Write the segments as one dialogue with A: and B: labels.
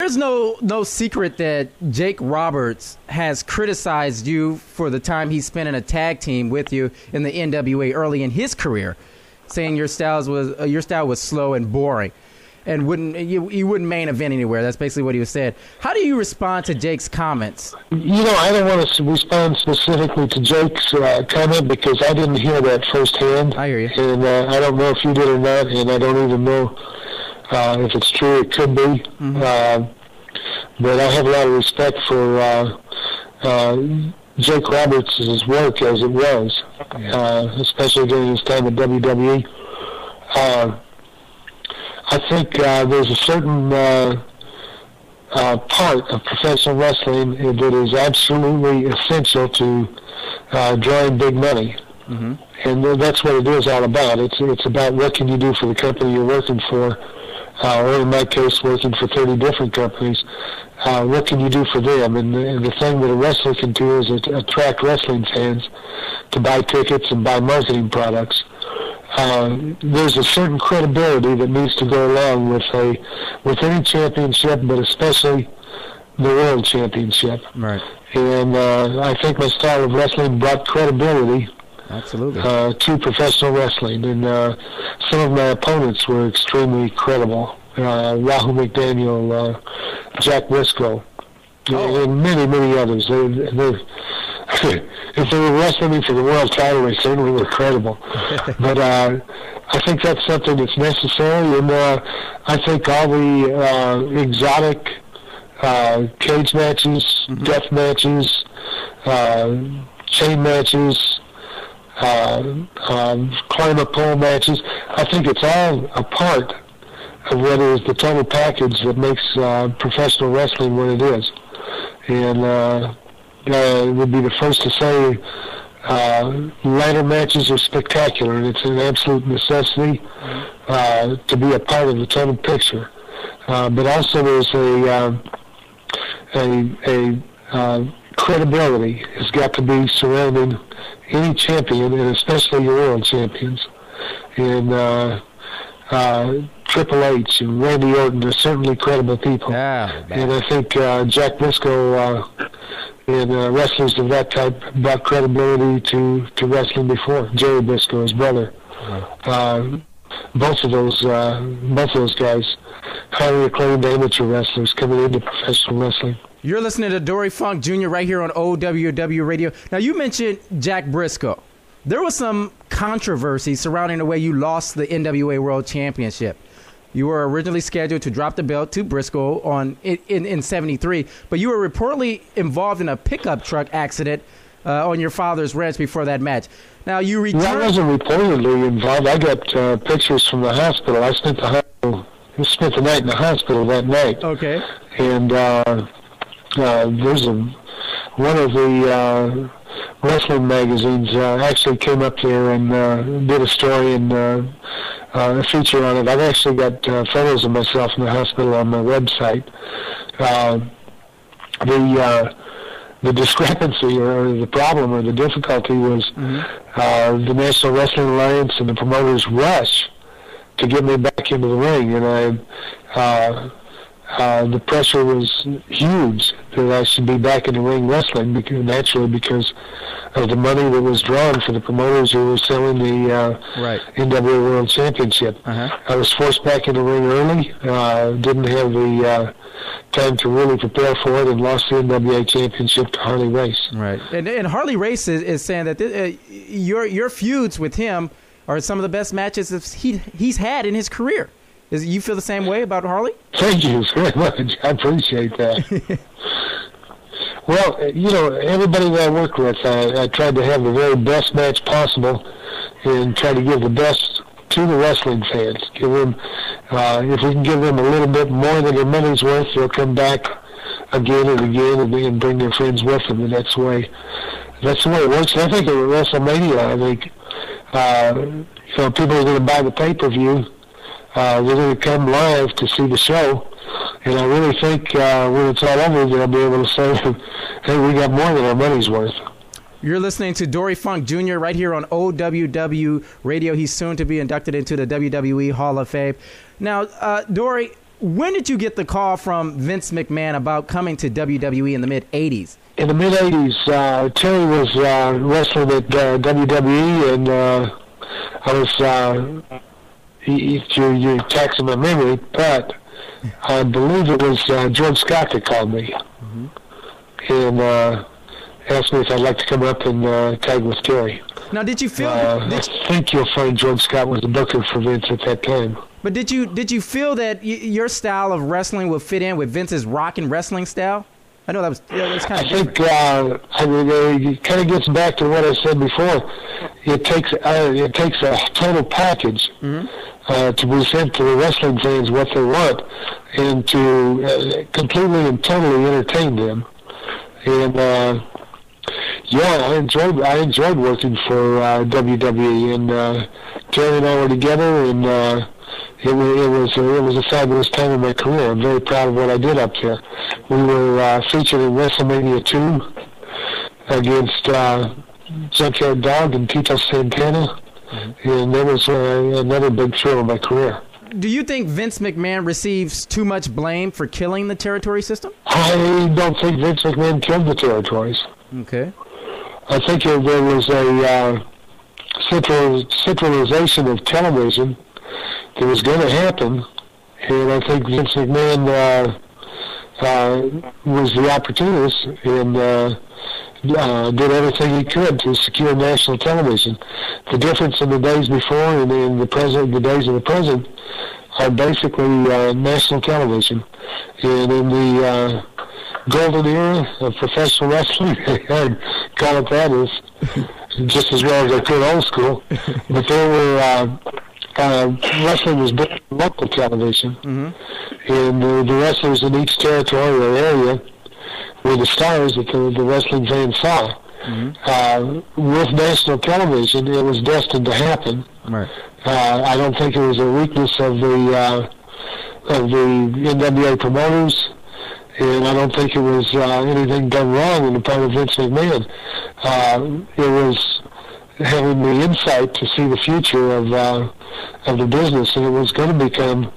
A: there's no secret that Jake Roberts has criticized you for the time he spent in a tag team with you in the NWA early in his career, saying your style was slow and boring, and you wouldn't main event anywhere. That's basically what he was saying. How do you respond to Jake's comments?
B: I don't want to respond specifically to Jake's comment because I didn't hear that firsthand.
A: I hear you.
B: And I don't know if you did or not, and I don't even know if it's true. It could be. Mm-hmm. But I have a lot of respect for Jake Roberts' work as it was, especially during his time at WWE. I think there's a certain part of professional wrestling that is absolutely essential to drawing big money. Mm-hmm. And that's what it is all about. It's about what can you do for the company you're working for, or in my case, working for 30 different companies. What can you do for them? And the thing that a wrestler can do is attract wrestling fans to buy tickets and buy marketing products. There's a certain credibility that needs to go along with any championship, but especially the World Championship.
A: Right.
B: And I think my style of wrestling brought credibility.
A: Absolutely.
B: To professional wrestling, and some of my opponents were extremely credible. Rahul McDaniel, Jack Briscoe, and many others. If they were wrestling me for the world title, they certainly were credible. But I think that's something that's necessary, and I think all the exotic cage matches, mm-hmm. death matches, chain matches, climb up pole matches, I think it's all a part of what is the total package that makes professional wrestling what it is. And I would be the first to say ladder matches are spectacular, and it's an absolute necessity to be a part of the total picture. But also there's a credibility has got to be surrounding any champion, and especially your world champions. And Triple H and Randy Orton are certainly credible people.
A: Yeah,
B: and I think Jack Briscoe and wrestlers of that type brought credibility to wrestling before. Jerry Briscoe, his brother. Both of those guys, highly acclaimed amateur wrestlers coming into professional wrestling.
A: You're listening to Dory Funk Jr. right here on OWW Radio. Now, you mentioned Jack Briscoe. There was some controversy surrounding the way you lost the NWA World Championship. You were originally scheduled to drop the belt to Briscoe in 73, but you were reportedly involved in a pickup truck accident on your father's ranch before that match. Now, you returned...
B: I wasn't reportedly involved. I got pictures from the hospital. I spent the night in the hospital that night.
A: Okay.
B: And there's one of the wrestling magazines actually came up there and did a story and a feature on it. I've actually got photos of myself in the hospital on my website. The discrepancy or the problem or the difficulty was the National Wrestling Alliance and the promoters' rush to get me back into the ring, and the pressure was huge that I should be back in the ring wrestling, because of the money that was drawn for the promoters who were selling the NWA World Championship. I was forced back in the ring early, didn't have the time to really prepare for it, and lost the NWA Championship to Harley Race.
A: Right, and Harley Race is saying that your feuds with him are some of the best matches he's had in his career. You feel the same way about Harley?
B: Thank you very much. I appreciate that. Well, everybody that I work with, I tried to have the very best match possible and try to give the best to the wrestling fans. Give them, if we can give them a little bit more than their money's worth, they'll come back again and again and bring their friends with them. And that's the way it works. And I think at WrestleMania, people are going to buy the pay-per-view. They're going to come live to see the show, and I really think when it's all over, they'll be able to say, hey, we got more than our money's worth.
A: You're listening to Dory Funk Jr. right here on OWW Radio. He's soon to be inducted into the WWE Hall of Fame. Now, Dory, When did you get the call from Vince McMahon about coming to WWE in the mid-'80s?
B: In the mid-'80s, Terry was wrestling at WWE, and I was, you're taxing my memory, but I believe it was George Scott that called me and asked me if I'd like to come up and tag with Terry.
A: Now, did you feel?
B: I think you'll find George Scott was the booker for Vince at that time.
A: But did you feel that your style of wrestling would fit in with Vince's rock and wrestling style? I know that was kind of.
B: I think it kind of gets back to what I said before. It takes a total package to present to the wrestling fans what they want, and to completely and totally entertain them. And I enjoyed working for WWE, and Terry and I were together, and it was a fabulous time in my career. I'm very proud of what I did up there. We were featured in WrestleMania 2 against Junkyard Dog and Tito Santana, and that was another big thrill of my career.
A: Do you think Vince McMahon receives too much blame for killing the territory system?
B: I don't think Vince McMahon killed the territories.
A: Okay.
B: I think there was a centralization of television that was going to happen, and I think Vince McMahon was the opportunist and did everything he could to secure national television. The difference in the days before and in the days of the present are basically national television. And in the golden era of professional wrestling, I'd call it that, is just as well as I could old school. But there were wrestling was big on local television, and the wrestlers in each territory or area were the stars that the wrestling fans saw. With national television, it was destined to happen.
A: Right.
B: I don't think it was a weakness of the NWA promoters, and I don't think it was anything done wrong on the part of Vince McMahon. It was having the insight to see the future of the business, and it was going to become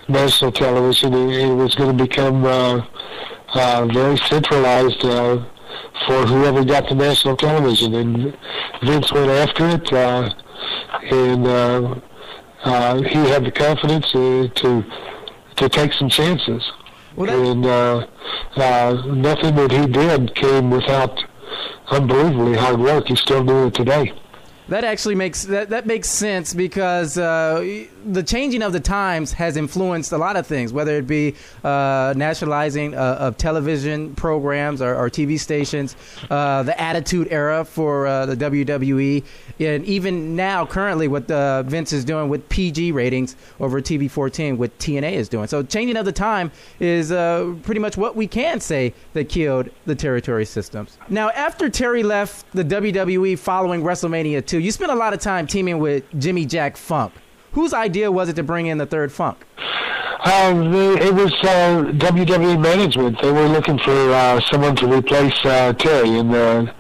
B: national television. It was going to become very centralized for whoever got the national television, and Vince went after it, and he had the confidence to take some chances. And nothing that he did came without unbelievably hard work. He's still doing it today.
A: That actually makes that makes sense, because the changing of the times has influenced a lot of things, whether it be nationalizing of television programs or TV stations, the Attitude Era for the WWE, and even now currently what Vince is doing with PG ratings over TV 14, what TNA is doing. So changing of the time is pretty much what we can say that killed the territory systems. Now, after Terry left the WWE following WrestleMania 2, you spent a lot of time teaming with Jimmy Jack Funk. Whose idea was it to bring in the third Funk?
B: It was WWE management. They were looking for someone to replace Terry, and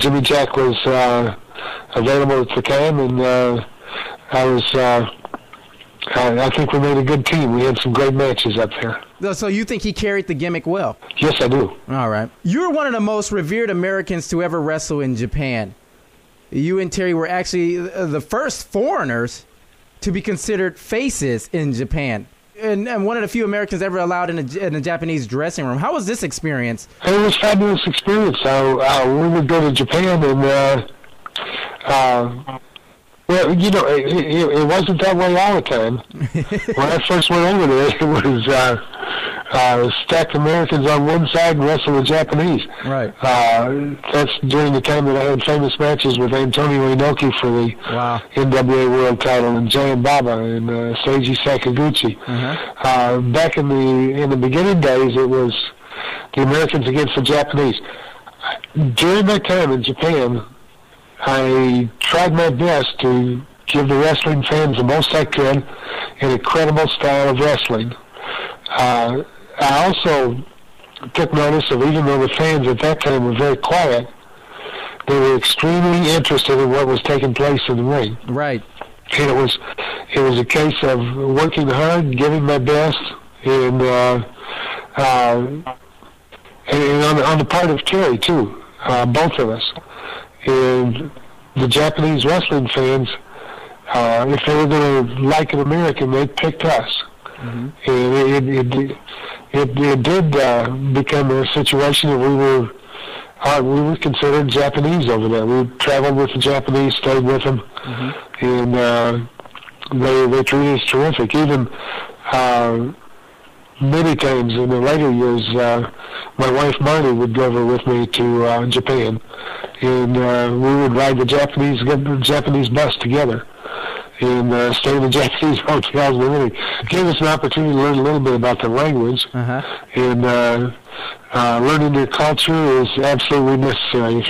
B: Jimmy Jack was available at the time, and I think we made a good team. We had some great matches up there.
A: So you think he carried the gimmick well?
B: Yes, I do.
A: All right. You're one of the most revered Americans to ever wrestle in Japan. You and Terry were actually the first foreigners to be considered faces in Japan, and one of the few Americans ever allowed in a Japanese dressing room. How was this experience?
B: It was a fabulous experience. We would go to Japan, and well, you know, it wasn't that way all the time. When I first went over there, it was stacked Americans on one side and wrestle the Japanese.
A: Right.
B: That's during the time that I had famous matches with Antonio Inoki for the NWA World Title, and Giant Baba and Seiji Sakaguchi. Back in the beginning days, it was the Americans against the Japanese. During my time in Japan, I tried my best to give the wrestling fans the most I could in a credible style of wrestling. I also took notice of, even though the fans at that time were very quiet, they were extremely interested in what was taking place in the ring.
A: Right.
B: And it was a case of working hard, giving my best, and on the part of Terry too, both of us. And the Japanese wrestling fans, if they were going to like an American, they picked us. Mm-hmm. And it did become a situation that we were considered Japanese over there. We traveled with the Japanese, stayed with them, mm-hmm. and they treated us terrific. Even many times in the later years, my wife Marty would go over with me to Japan, and we would ride the Japanese bus together, and stay in the Japanese hotels. It really gave us an opportunity to learn a little bit about the language, uh-huh. and learning their culture is absolutely necessary if